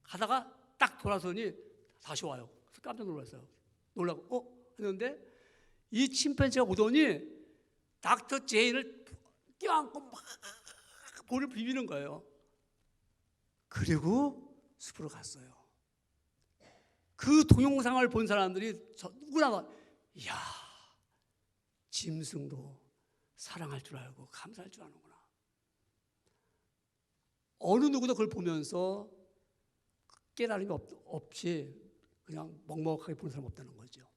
Speaker 1: 가다가 딱 돌아서니 다시 와요. 그래서 깜짝 놀랐어요. 놀라고 했는데 이 침팬지가 오더니 닥터 제인을 껴안고 막 볼을 비비는 거예요. 그리고 숲으로 갔어요. 그 동영상을 본 사람들이 누구나 이야, 짐승도 사랑할 줄 알고 감사할 줄 아는구나. 어느 누구도 그걸 보면서 깨달음이 없이 그냥 먹먹하게 보는 사람 없다는 거죠.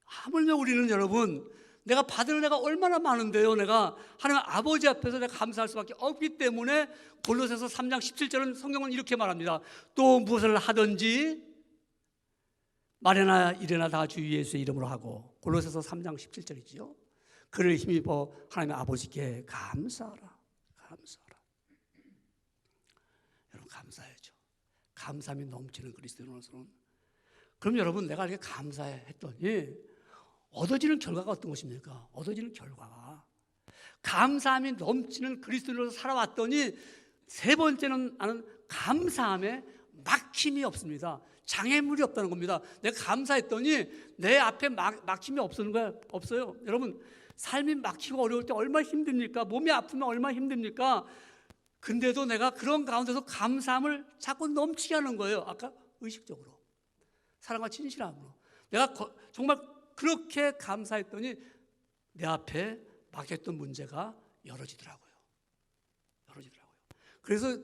Speaker 1: 하물며 우리는 여러분, 내가 받을 내가 얼마나 많은데요. 내가 하나님 아버지 앞에서 내가 감사할 수밖에 없기 때문에 골로새서 3장 17절은 성경은 이렇게 말합니다. 또 무엇을 하든지 말이나 일이나 다 주 예수의 이름으로 하고, 골로새서 3장 17절이죠. 그를 힘입어 하나님의 아버지께 감사하라. 여러분 감사해야죠. 감사함이 넘치는 그리스도인으로서는. 그럼 여러분, 내가 이렇게 감사했더니 얻어지는 결과가 어떤 것입니까? 얻어지는 결과가 감사함이 넘치는 그리스도인으로서 살아왔더니 세 번째는 나는 감사함에 막힘이 없습니다. 장애물이 없다는 겁니다. 내가 감사했더니 내 앞에 막힘이 없는 거야. 없어요. 여러분, 삶이 막히고 어려울 때 얼마나 힘듭니까? 몸이 아프면 얼마나 힘듭니까? 근데도 내가 그런 가운데서 감사함을 자꾸 넘치게 하는 거예요. 아까 의식적으로, 사랑과 진실함으로. 내가 정말 그렇게 감사했더니 내 앞에 막혔던 문제가 열어지더라고요. 그래서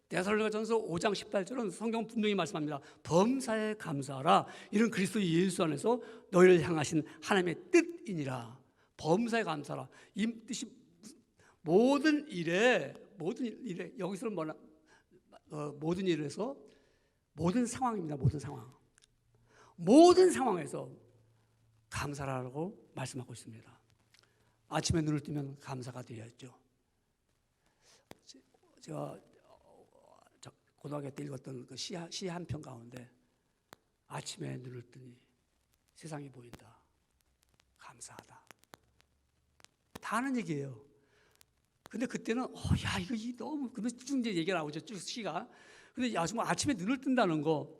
Speaker 1: 데살로니가전서 5장 18절은 성경 분명히 말씀합니다. 범사에 감사하라. 이런 그리스도 예수 안에서 너희를 향하신 하나님의 뜻이니라. 범사에 감사하라. 이 뜻이 모든 일에 여기서는 뭐냐? 모든 일에서 모든 상황입니다. 모든 상황에서 감사라고 말씀하고 있습니다. 아침에 눈을 뜨면 감사가 되어야죠. 제가 고등학교 때 읽었던 그 시 한 편 가운데 아침에 눈을 뜨니 세상이 보인다. 감사하다. 다 하는 얘기예요. 근데 그때는 야 이거 너무 근데 쭉 이제 얘기가 나오죠. 쭉 시가. 근데 야 정말 아침에 눈을 뜬다는 거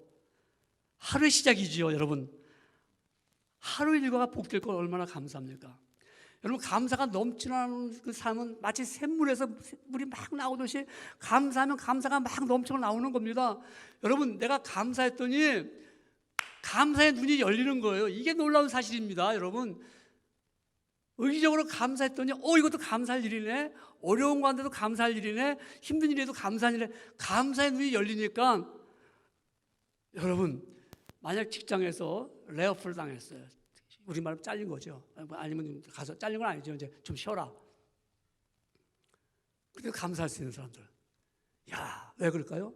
Speaker 1: 하루의 시작이지요, 여러분. 하루 일과가 복될 걸 얼마나 감사합니까? 여러분 감사가 넘치는 그 삶은 마치 샘물에서 물이 막 나오듯이 감사하면 감사가 막 넘쳐 나오는 겁니다. 여러분 내가 감사했더니 감사의 눈이 열리는 거예요. 이게 놀라운 사실입니다, 여러분. 의지적으로 감사했더니 이것도 감사할 일이네. 어려운 관데도 감사할 일이네. 힘든 일에도 감사할 일이네. 감사의 눈이 열리니까 여러분 만약 직장에서 레이오프를 당했어요. 우리말로 잘린 거죠. 아니면 가서 잘린 건 아니죠. 이제 좀 쉬어라. 그때 감사할 수 있는 사람들. 야, 왜 그럴까요?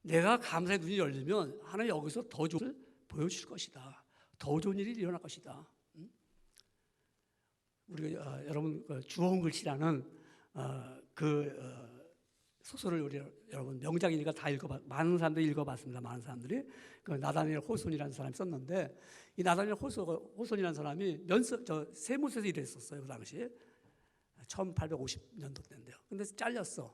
Speaker 1: 내가 감사의 눈이 열리면 하나님 여기서 더 좋은 것을 보여줄 것이다. 더 좋은 일이 일어날 것이다. 우리가 여러분 주홍글 씨라는 소설을 우리 여러분 명작이니까 다 많은 사람들이 읽어봤습니다. 많은 사람들이 그 나다니엘 호손이라는 사람이 썼는데 이 나다니엘 호손이라는 사람이 세무서에서 일했었어요. 그 당시 1850년도 때인데요. 근데 잘렸어.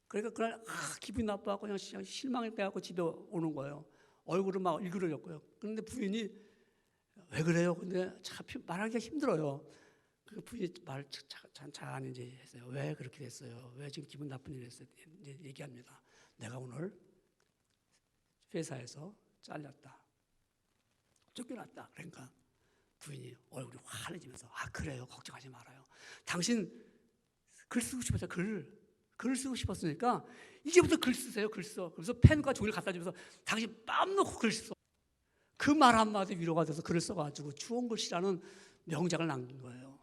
Speaker 1: 그러니까 그날 기분이 나빠갖고 그냥 실망해갖고 집에 오는 거예요. 얼굴은 막 일그러졌고요. 그런데 부인이 왜 그래요? 근데 참 말하기가 힘들어요. 그 부인이 말 잘 이제 했어요. 왜 그렇게 됐어요? 왜 지금 기분 나쁜 일 했어요? 이제 얘기합니다. 내가 오늘 회사에서 잘렸다. 쫓겨났다. 그러니까 부인이 얼굴이 환해지면서 그래요. 걱정하지 말아요. 당신 글 쓰고 싶었어요. 글을 쓰고 싶었으니까 이제부터 글 쓰세요. 글 써. 그래서 펜과 종이를 갖다 주면서 당신 맘 놓고 글 써. 그 말 한마디 위로가 돼서 글을 써가지고 추원글씨라는 명작을 남긴 거예요.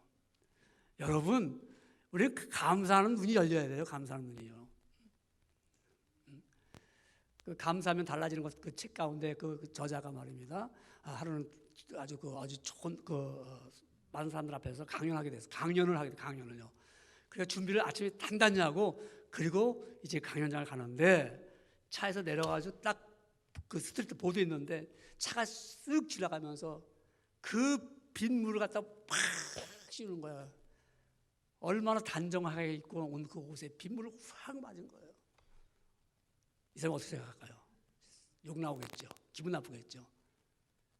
Speaker 1: 여러분 우리 감사하는 눈이 열려야 돼요. 감사하는 눈이요. 그 감사하면 달라지는 것 그 책 가운데 그 저자가 말입니다. 하루는 아주 좋은 많은 사람들 앞에서 강연을 하게 돼. 강연을요. 그래서 준비를 아침에 단단히 하고 그리고 이제 강연장을 가는데 차에서 내려가지고 딱 그 스트리트 보도 있는데 차가 쓱 지나가면서 그 빗물을 갖다 팍 씌우는 거예요. 얼마나 단정하게 입고 온 그 옷에 빗물을 확 맞은 거예요. 이 사람 어떻게 생각할까요? 욕 나오겠죠. 기분 나쁘겠죠.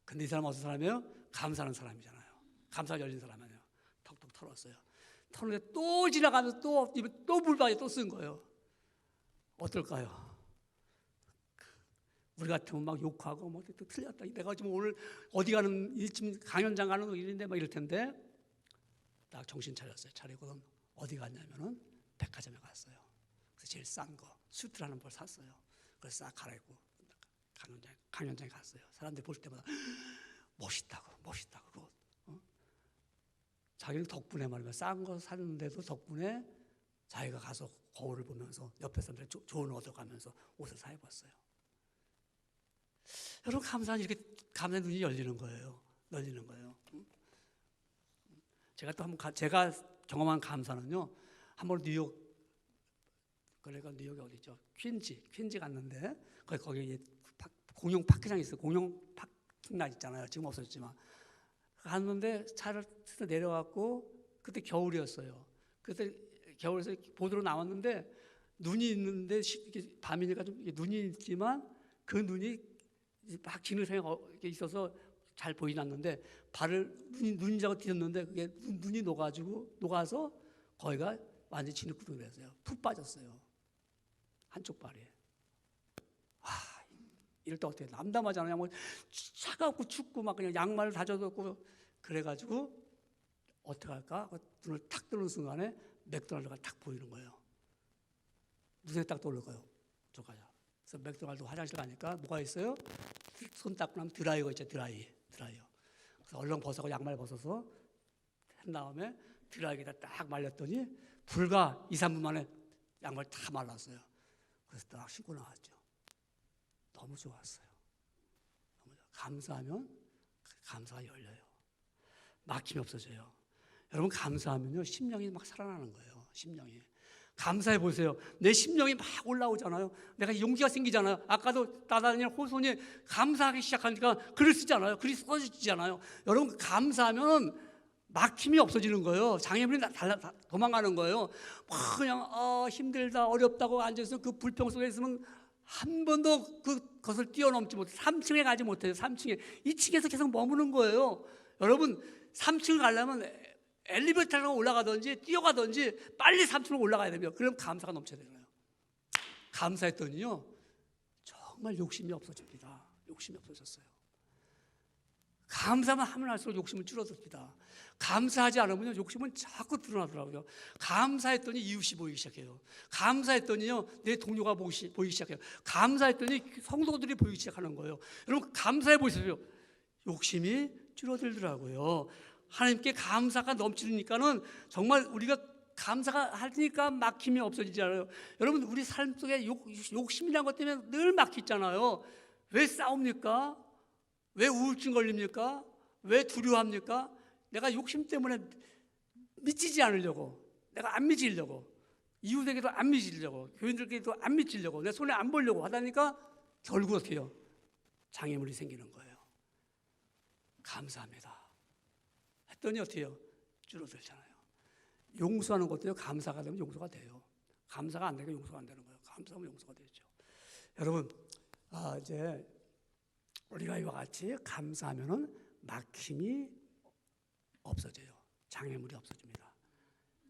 Speaker 1: 근데 이 사람 어떤 사람이에요? 감사하는 사람이잖아요. 감사가 열린 사람이에요. 턱턱 털었어요. 털는데 또 지나가면서 또 물방에 또 쓴 거예요. 어떨까요? 우리 같으면 막 욕하고 뭐 또 틀렸다. 내가 지금 오늘 어디 가는 지금 강연장 가는 일인데 막 이럴 텐데 딱 정신 차렸어요. 차리고 어디 갔냐면은 백화점에 갔어요. 그래서 제일 싼 거 수트라는 걸 샀어요. 그래서 싹 갈아입고 강연장에 갔어요. 사람들이 볼 때마다 멋있다고. 자기는 덕분에 말이야 싼 거 샀는데도 덕분에 자기가 가서 거울을 보면서 옆에 사람들 조언을 얻어가면서 옷을 사 입었어요. 여러분 감사한 이렇게 감사의 눈이 열리는 거예요. 제가 또 한번 제가 경험한 감사는요. 한번 뉴욕 그러니까 뉴욕이 어디죠? 퀸지 갔는데 거기 공용 파킹장이 있어요. 공용 파킹장 있잖아요. 지금 없어졌지만 갔는데 차를 내려갔고 그때 겨울이었어요. 그때 겨울에서 보도로 나왔는데 눈이 있는데 밤이니까 좀 눈이 있지만 그 눈이 막 지느러미가 있어서 잘 보이지 않는데 눈이 자고 뒤졌는데 그게 눈이 녹아서 거기가 완전히 진흙구름이 됐어요. 푹 빠졌어요. 한쪽 발이. 이럴 때 어떻게 남담하잖아요. 뭐 차갑고 춥고 막 그냥 양말을 다져뒀고 그래가지고 어떻게 할까? 눈을 탁 뜨는 순간에 맥도날드가 탁 보이는 거예요. 눈에 딱 떠오를 거예요. 저까지. 그래서 맥도날드 화장실 가니까 뭐가 있어요? 손 닦고 나면 드라이어 있죠. 드라이어. 그래서 얼른 벗어서 양말 벗어서 한 다음에 드라이기에다 딱 말렸더니 불과 2, 3분 만에 양말 다 말랐어요. 그래서 딱 신고 나왔죠. 너무 좋았어요. 감사하면 감사가 열려요. 막힘이 없어져요. 여러분 감사하면요 심령이 막 살아나는 거예요. 심령이.
Speaker 2: 감사해 보세요. 내 심령이 막 올라오잖아요. 내가 용기가 생기잖아요. 아까도 따다니엘 호손이 감사하기 시작하니까 글을 쓰잖아요. 글이 써지잖아요. 여러분 감사하면 막힘이 없어지는 거예요. 장애물이 도망가는 거예요. 막 그냥 힘들다 어렵다고 앉아서 그 불평 속에 있으면 한 번도 그것을 뛰어넘지 못해 3층에 가지 못해요. 3층에 2층에서 계속 머무는 거예요. 여러분 3층을 가려면 엘리베이터로 올라가든지 뛰어가든지 빨리 3층으로 올라가야 됩니다. 그럼 감사가 넘쳐야 되잖아요. 감사했더니요 정말 욕심이 없어집니다. 욕심이 없어졌어요. 감사만 하면 할수록 욕심은 줄어듭니다. 감사하지 않으면 욕심은 자꾸 드러나더라고요. 감사했더니 이웃이 보이기 시작해요. 감사했더니요 내 동료가 보이기 시작해요. 감사했더니 성도들이 보이기 시작하는 거예요. 여러분 감사해 보세요. 욕심이 줄어들더라고요. 하나님께 감사가 넘치니까는 정말 우리가 감사가 하니까 막힘이 없어지잖아요. 여러분 우리 삶 속에 욕심이라는 것 때문에 늘 막히잖아요. 왜 싸웁니까? 왜 우울증 걸립니까? 왜 두려워합니까? 내가 욕심 때문에 미치지 않으려고, 내가 안 미치려고, 이웃에게도 안 미치려고, 교인들께도 안 미치려고, 내 손에 안 보려고 하다니까 결국 어떻게 해요? 장애물이 생기는 거예요. 감사합니다 했더니 어떻게 해요? 줄어들잖아요. 용서하는 것도요 감사가 되면 용서가 돼요. 감사가 안 되면 용서가 안 되는 거예요. 감사하면 용서가 되죠. 여러분 이제 우리가 이와 같이 감사하면은 막힘이 없어져요. 장애물이 없어집니다.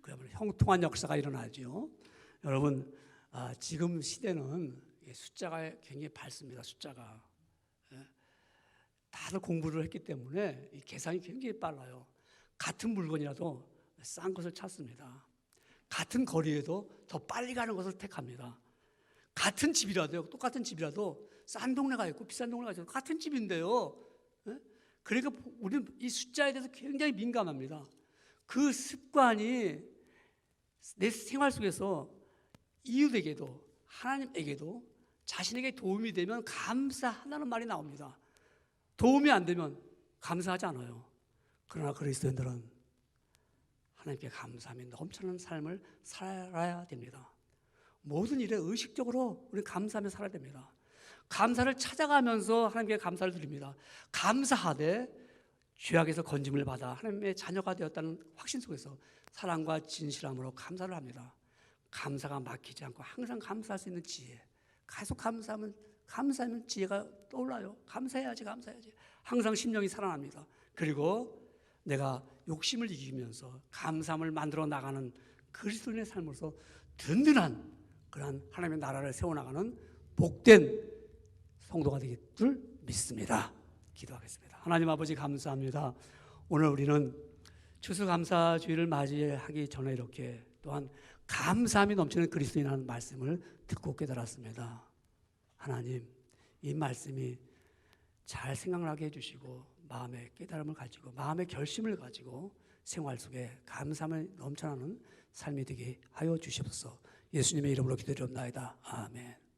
Speaker 2: 그야말로 형통한 역사가 일어나죠. 여러분 지금 시대는 숫자가 굉장히 밝습니다. 숫자가 다들 공부를 했기 때문에 이 계산이 굉장히 빨라요. 같은 물건이라도 싼 것을 찾습니다. 같은 거리에도 더 빨리 가는 것을 택합니다. 같은 집이라도요, 똑같은 집이라도 싼 동네가 있고 비싼 동네가 있어요. 같은 집인데요. 그러니까 우리는 이 숫자에 대해서 굉장히 민감합니다. 그 습관이 내 생활 속에서 이웃에게도 하나님에게도 자신에게 도움이 되면 감사하다는 말이 나옵니다. 도움이 안 되면 감사하지 않아요. 그러나 그리스도인들은 하나님께 감사함이 넘치는 삶을 살아야 됩니다. 모든 일에 의식적으로 우리 감사하며 살아야 됩니다. 감사를 찾아가면서 하나님께 감사를 드립니다. 감사하되 죄악에서 건짐을 받아 하나님의 자녀가 되었다는 확신 속에서 사랑과 진실함으로 감사를 합니다. 감사가 막히지 않고 항상 감사할 수 있는 지혜. 계속 감사하면 지혜가 떠올라요. 감사해야지. 항상 심령이 살아납니다. 그리고 내가 욕심을 이기면서 감사함을 만들어 나가는 그리스도인의 삶으로서 든든한 그러한 하나님의 나라를 세워나가는 복된 성도가 되길 믿습니다. 기도하겠습니다. 하나님 아버지 감사합니다. 오늘 우리는 추수감사주일을 맞이하기 전에 이렇게 또한 감사함이 넘치는 그리스도인이라는 말씀을 듣고 깨달았습니다. 하나님, 이 말씀이 잘 생각나게 해주시고 마음의 깨달음을 가지고 마음의 결심을 가지고 생활 속에 감사함을 넘쳐나는 삶이 되게 하여 주시옵소서. 예수님의 이름으로 기도드립나이다. 아멘.